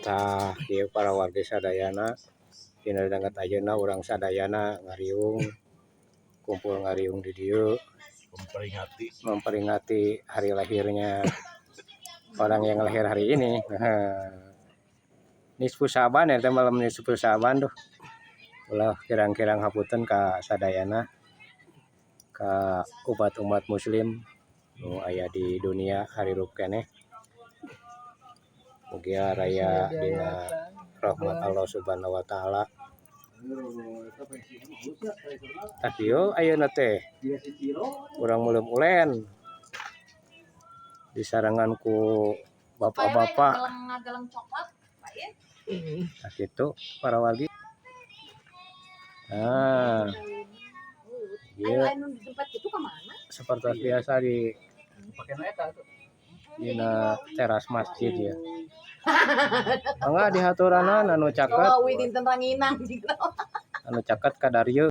Tah ieu para wargi sadayana dina dangkat ayeuna urang sadayana ngariung kumpul ngariung di dieu memperingati hari lahirnya orang yang lahir hari ini. Nisfu Syaban eta malam nisfu Syaban tuh. Ulah kirang-kirang hapunten ka sadayana ka umat muslim nu aya di dunia harerup keneh. Mugi raya dina rahmat Allah Subhanahu wa taala. Tah kieu ayeuna teh urang meuleum ulen disarengan ku bapak-bapak. Nah kitu para wargi. Nah, ieu seperti biasa di dina teras masjid ya. Mangga dihaturanna anu caket. Anu caket ka Daryo.